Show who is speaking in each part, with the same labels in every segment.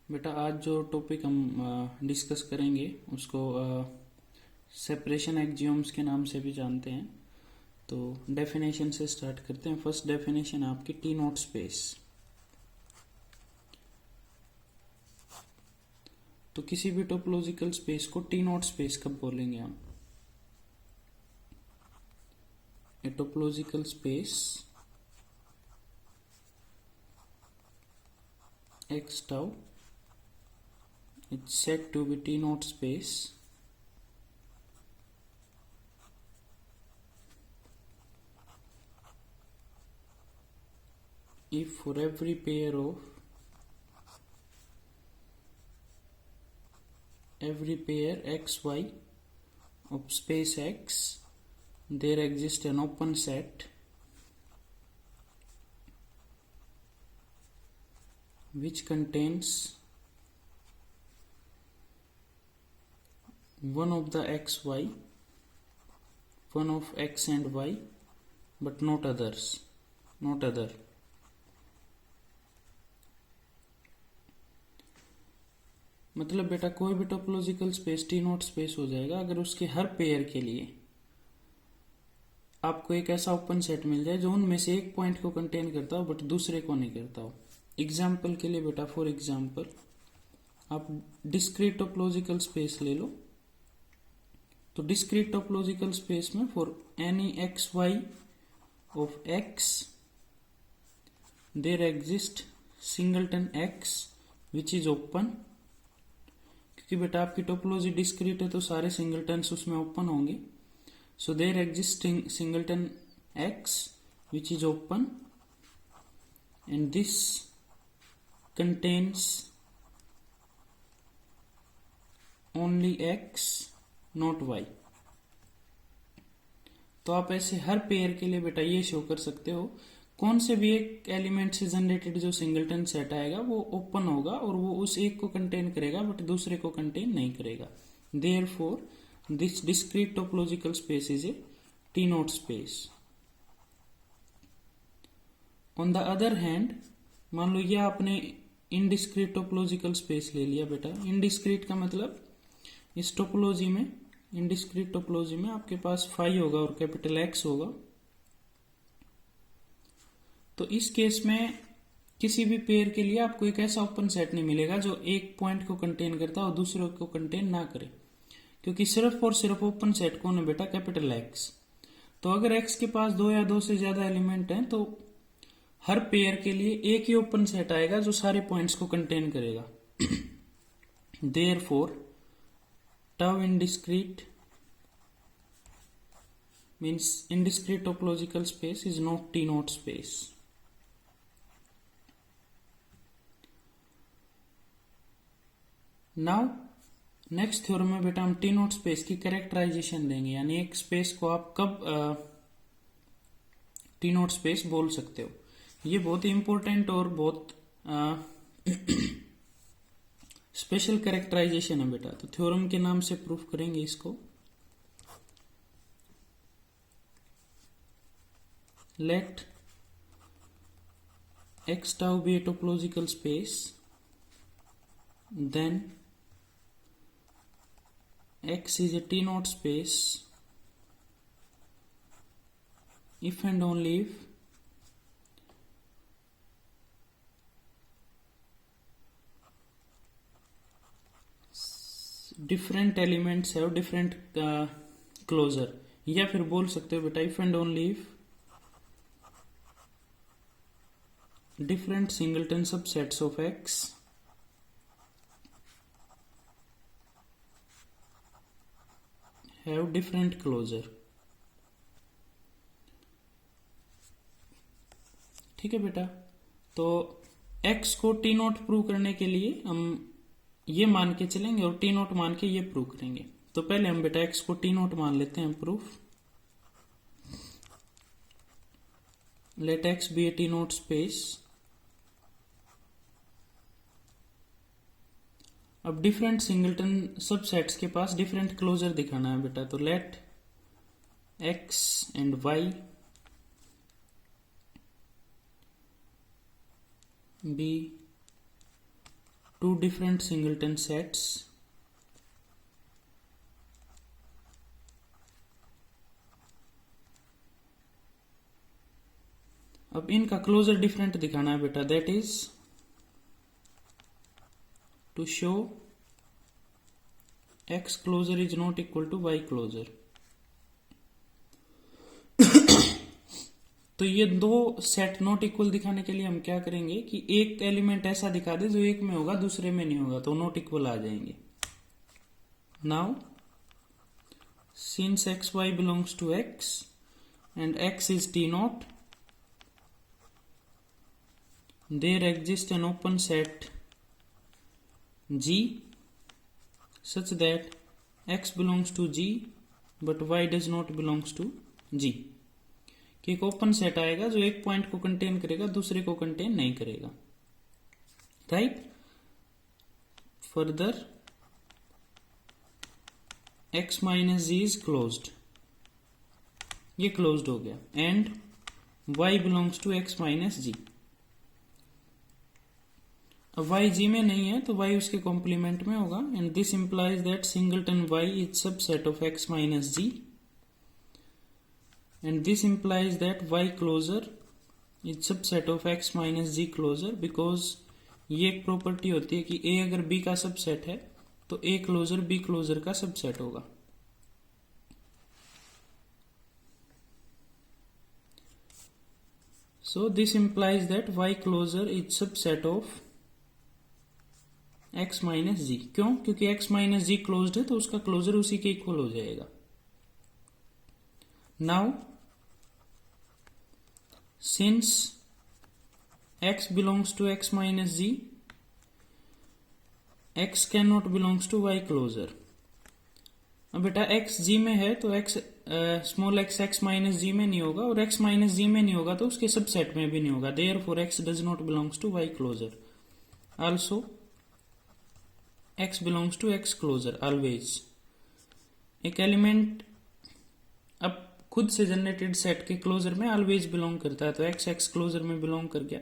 Speaker 1: बेटा आज जो टॉपिक हम डिस्कस करेंगे उसको सेपरेशन एक्जियोम्स के नाम से भी जानते हैं। तो डेफिनेशन से स्टार्ट करते हैं। फर्स्ट डेफिनेशन है आपकी टी नॉट स्पेस। तो किसी भी टोपोलॉजिकल स्पेस को टी नॉट स्पेस कब बोलेंगे हम? ए topological space x tau, it's said to be T naught space if for every pair xy of space X there exists an open set which contains one of the xy, one of x and y, but not others, not other. मतलब बेटा कोई भी topological space T naught space हो जाएगा अगर उसके हर pair के लिए आपको एक ऐसा ओपन सेट मिल जाए जो उनमें से एक पॉइंट को कंटेन करता हो बट दूसरे को नहीं करता हो। एग्जाम्पल के लिए बेटा, फॉर एग्जाम्पल आप डिस्क्रीट टोपोलॉजिकल स्पेस ले लो। तो डिस्क्रीट टोपोलॉजिकल स्पेस में for any x y of x there exist singleton x which is open. क्योंकि बेटा आपकी टोपोलॉजी डिस्क्रीट है तो सारे सिंगलटन्स उसमें ओपन होंगे। So their existing singleton x which is open and this contains only x not y। तो आप ऐसे हर पेयर के लिए बेटा ये शो कर सकते हो कौन से भी एक एलिमेंट से जनरेटेड जो सिंगलटन सेट आएगा वो ओपन होगा और वो उस एक को कंटेन करेगा बट दूसरे को कंटेन नहीं करेगा। Therefore this discrete topological space is a T naught space. On the other hand, मान लो ये आपने इनडिस्क्रीट टोपोलॉजिकल स्पेस ले लिया बेटा। इनडिस्क्रीट का मतलब इस टोपोलॉजी में, इनडिस्क्रीट टोपोलॉजी में आपके पास फाई होगा और कैपिटल एक्स होगा। तो इस केस में किसी भी पेयर के लिए आपको एक ऐसा ओपन सेट नहीं मिलेगा जो एक पॉइंट को कंटेन करता और दूसरे को कंटेन ना करे, क्योंकि सिर्फ और सिर्फ ओपन सेट कौन है बेटा? Capital x. तो अगर एक्स के पास दो या दो से ज्यादा एलिमेंट हैं तो हर पेयर के लिए एक ही ओपन सेट आएगा जो सारे पॉइंट्स को कंटेन करेगा। Therefore tau indiscrete means indiscrete topological space is not T naught space. Now next theorem में बेटा हम टी नॉट स्पेस की कैरेक्टराइजेशन देंगे, यानी एक स्पेस को आप कब टी नॉट स्पेस बोल सकते हो। ये बहुत ही इंपॉर्टेंट और बहुत स्पेशल कैरेक्टराइजेशन है बेटा। तो थ्योरम के नाम से प्रूफ करेंगे इसको। Let x tau be a topological space, then X is a T naught space if and only if different elements have different closure। या फिर बोल सकते हो बेटा if and only if different singleton subsets of X have different closure। ठीक है बेटा। तो x को टी नॉट प्रूव करने के लिए हम ये मान के चलेंगे और टी नॉट मान के ये प्रूव करेंगे। तो पहले हम बेटा x को टी नॉट मान लेते हैं proof. Let x be a T naught space. अब डिफरेंट सिंगलटन सबसेट्स के पास डिफरेंट क्लोजर दिखाना है बेटा। तो let x and y be two different singleton sets अब इनका क्लोजर डिफरेंट दिखाना है बेटा that is to show x closure is not equal to y closure. तो ये दो सेट नॉट इक्वल दिखाने के लिए हम क्या करेंगे कि एक एलिमेंट ऐसा दिखा दे जो एक में होगा दूसरे में नहीं होगा, तो नॉट इक्वल आ जाएंगे। Now since x y belongs to x and x is t naught, there exists an open set G such that x belongs to G but y does not belongs to G। कि एक open set आएगा जो एक point को contain करेगा दूसरे को contain नहीं करेगा, right. Further x minus G is closed, ये क्लोज्ड हो गया, and y belongs to x minus G. अब y g में नहीं है तो y उसके कॉम्प्लीमेंट में होगा, and this implies that singleton y is subset of x minus G, and this implies that y closure is subset of x minus G closure, because ये एक प्रॉपर्टी होती है कि a अगर b का सबसेट है तो a क्लोजर b क्लोजर का सबसेट होगा। So this implies that y closure is subset of x minus G. क्यों? क्योंकि x माइनस जी क्लोज्ड है तो उसका क्लोजर उसी के इक्वल हो जाएगा। Now since x belongs to x minus G, x can not belongs to y closure. अब बेटा x g में है तो x small x minus G में नहीं होगा, और x माइनस जी में नहीं होगा तो उसके सबसेट में भी नहीं होगा। Therefore x does not belongs to y closure. Also x belongs to x closure always. एक एलिमेंट अब खुद से जनरेटेड सेट के क्लोजर में ऑलवेज बिलोंग करता है, तो x क्लोजर में बिलोंग कर गया,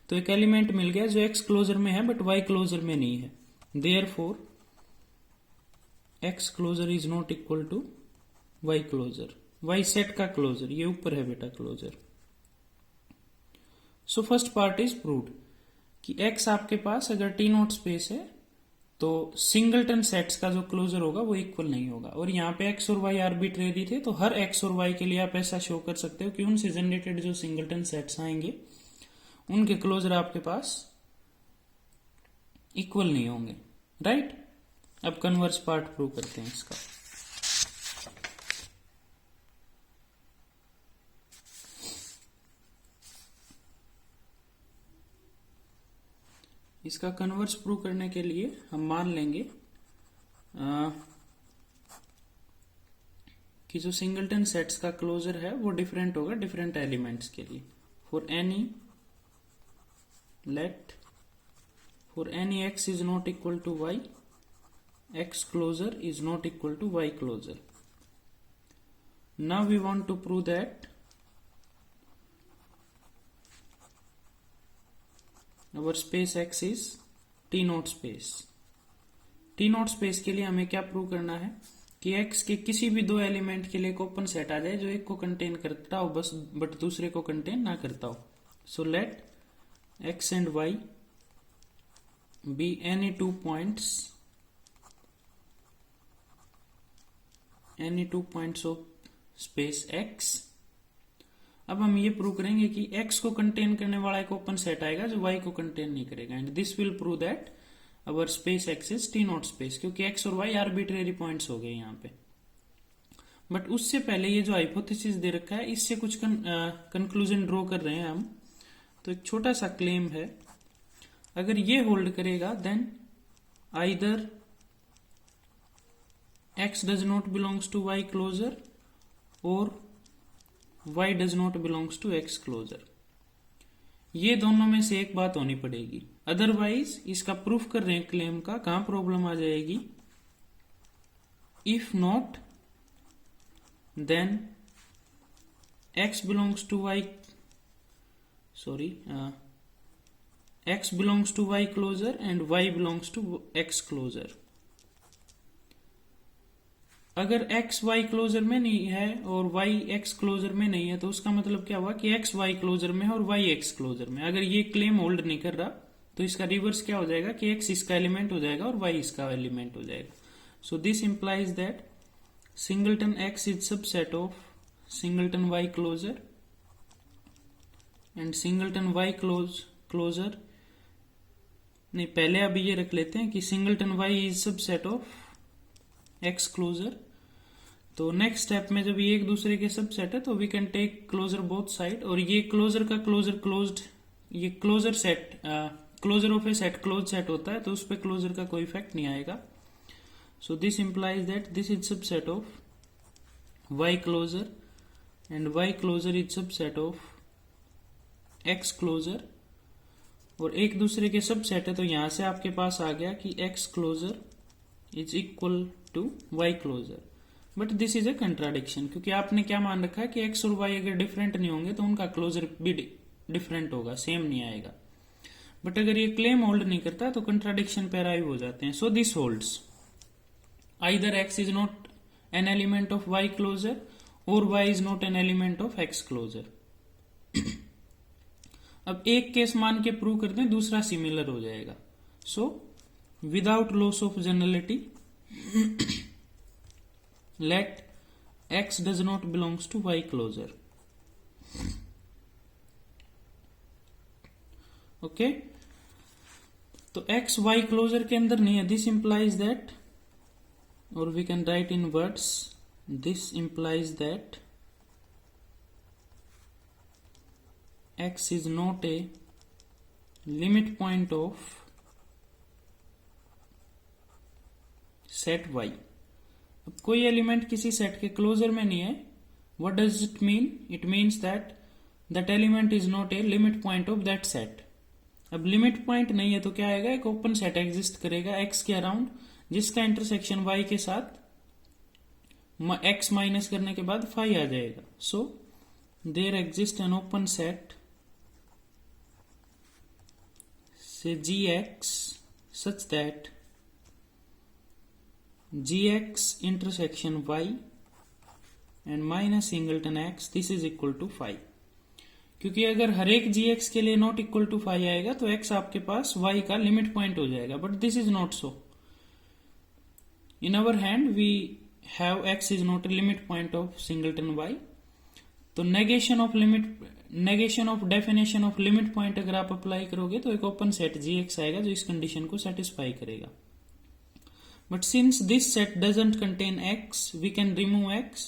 Speaker 1: तो एक एलिमेंट मिल गया जो x क्लोजर में है बट y क्लोजर में नहीं है। Therefore x closure is not equal to y closure, y set का क्लोजर, ये ऊपर है बेटा closure. So first part is proved कि x आपके पास अगर t नॉट स्पेस है तो सिंगलटन सेट्स का जो क्लोजर होगा वो इक्वल नहीं होगा। और यहाँ पे x और y आर्बिट्रेरी थे, तो हर x और y के लिए आप ऐसा शो कर सकते हो कि उनसे जनरेटेड जो सिंगलटन सेट्स आएंगे उनके क्लोजर आपके पास इक्वल नहीं होंगे, राइट। अब कन्वर्स पार्ट प्रूव करते हैं इसका। इसका कन्वर्स प्रूव करने के लिए हम मान लेंगे कि जो सिंगलटन सेट्स का क्लोजर है वो डिफरेंट होगा डिफरेंट एलिमेंट्स के लिए। For any x is not equal to y, x closure is not equal to y closure. Now we want to prove that our space x is t naught space. t naught space के लिए हमें क्या prove करना है कि x के किसी भी दो एलिमेंट के लिए एक ओपन सेट आ जाए जो एक को कंटेन करता हो बस बट दूसरे को कंटेन ना करता हो। So let x and y be any two points of space x। अब हम ये प्रूव करेंगे कि x को कंटेन करने वाला एक ओपन सेट आएगा जो y को कंटेन नहीं करेगा, and this will prove that our space x is t naught space, क्योंकि x और y आर्बिट्रेरी पॉइंट्स हो गए यहाँ पे। बट उससे पहले ये जो हाइपोथेसिस दे रखा है इससे कुछ कंक्लूजन ड्रॉ कर रहे हैं हम। तो एक छोटा सा क्लेम है, अगर ये होल्ड करेगा then either x does not belongs to y closure और y does not belongs to x closure. ये दोनों में से एक बात होनी पड़ेगी, अदरवाइज इसका प्रूफ कर रहे हैं क्लेम का, कहां प्रॉब्लम आ जाएगी। If not then x belongs to y, sorry x belongs to y closure and y belongs to x closure. अगर x y क्लोजर में नहीं है और y x क्लोजर में नहीं है तो उसका मतलब क्या हुआ कि x y क्लोजर में है और y x क्लोजर में. अगर ये क्लेम होल्ड नहीं कर रहा तो इसका रिवर्स क्या हो जाएगा कि x इसका एलिमेंट हो जाएगा और y इसका एलिमेंट हो जाएगा. So this implies that singleton x is subset of singleton y closure and singleton y closure नहीं, पहले अभी ये रख लेते हैं कि singleton y is subset of x closure. तो नेक्स्ट स्टेप में जब ये एक दूसरे के सबसेट है तो we can take closure both side, और ये क्लोजर का क्लोजर क्लोज्ड, ये closure set closure of a set close set होता है तो उस पर क्लोजर का कोई इफेक्ट नहीं आएगा. So this implies that this is subset of y closure and y closure is subset of x closure, और एक दूसरे के सबसेट है तो यहां से आपके पास आ गया कि x closure is equal to y closure. But this is a contradiction, क्योंकि आपने क्या मान रखा है कि x और y अगर डिफरेंट नहीं होंगे तो उनका क्लोजर भी डिफरेंट होगा, सेम नहीं आएगा. बट अगर ये क्लेम होल्ड नहीं करता तो कंट्राडिक्शन पे अराइव हो जाते हैं. So this holds either x is not an element of y closure और y is not an element of x closure. अब एक केस मान के प्रूव करते हैं, दूसरा सिमिलर हो जाएगा. So without loss of generality let x does not belongs to y closure. Okay, तो x y क्लोजर के अंदर नहीं है. दिस इंप्लाइज दैट, और we can write in words, this implies that x is not a limit point of set y. अब कोई element किसी set के क्लोजर में नहीं है. What does it mean? It means that that element is not a limit point of that set. अब limit point नहीं है तो क्या आएगा, एक ओपन सेट एग्जिस्ट करेगा x के अराउंड जिसका इंटरसेक्शन y के साथ x माइनस करने के बाद फाई आ जाएगा. So there exist an open set से gx such that gx intersection y and minus singleton x this is equal to phi. क्योंकि अगर हर एक gx के लिए नॉट इक्वल टू phi आएगा तो x आपके पास y का लिमिट पॉइंट हो जाएगा. But this is not so. In our hand we have x is not a limit point of singleton y. तो negation of definition of limit point अगर आप अप्लाई करोगे तो एक ओपन सेट gx आएगा जो इस कंडीशन को सेटिस्फाई करेगा. But since this set doesn't contain x, we can remove x,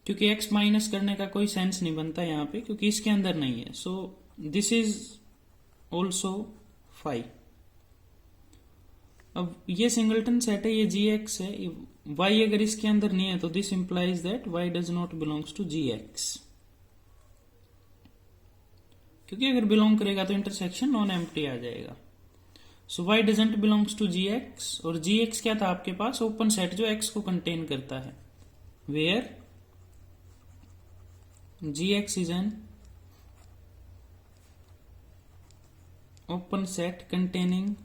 Speaker 1: क्योंकि x माइनस करने का कोई सेंस नहीं बनता यहाँ पे क्योंकि इसके अंदर नहीं है. So this is also phi. अब ये सिंगलटन सेट है, ये gx है, y अगर इसके अंदर नहीं है तो this implies that y does not belongs to gx. क्योंकि अगर बिलोंग करेगा तो इंटरसेक्शन नॉन एम्प्टी आ जाएगा. So y doesn't belongs to gx, और gx क्या था आपके पास, ओपन सेट जो x को कंटेन करता है, where gx is an open set containing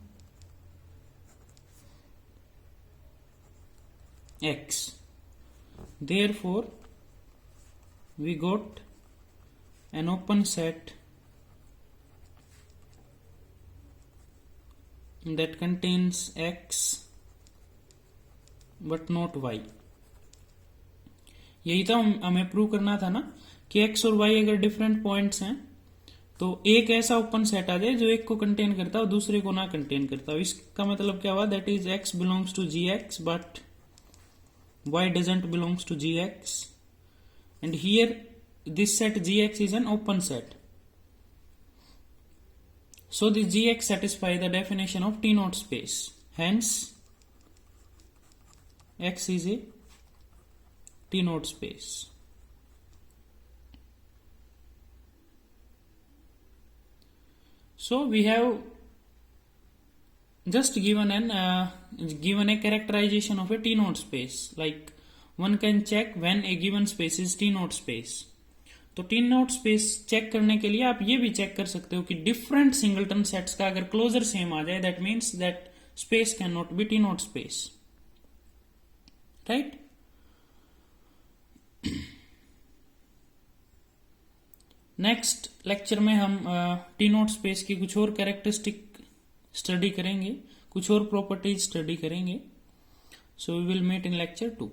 Speaker 1: x. Therefore we got an open set that contains x but not y. यही तो हमें प्रूव करना था ना कि x और y अगर डिफरेंट पॉइंट्स हैं तो एक ऐसा ओपन सेट आ जाए जो एक को कंटेन करता है और दूसरे को ना कंटेन करता है. इसका मतलब क्या हुआ, that is x belongs to gx but y doesn't belongs to gx, and here this set gx is an open set. So this gx satisfy the definition of T naught space. Hence x is a T naught space. So we have just given a characterization of a T naught space. Like one can check when a given space is T naught space. तो T naught space check करने के लिए आप ये भी check कर सकते हो कि डिफरेंट सिंगलटन सेट्स का अगर क्लोजर सेम आ जाए, that means that space can not be T naught space, right. Next lecture में हम टी नॉट स्पेस की कुछ और कैरेक्टरिस्टिक स्टडी करेंगे, कुछ और प्रॉपर्टीज स्टडी करेंगे। So we will meet in lecture 2।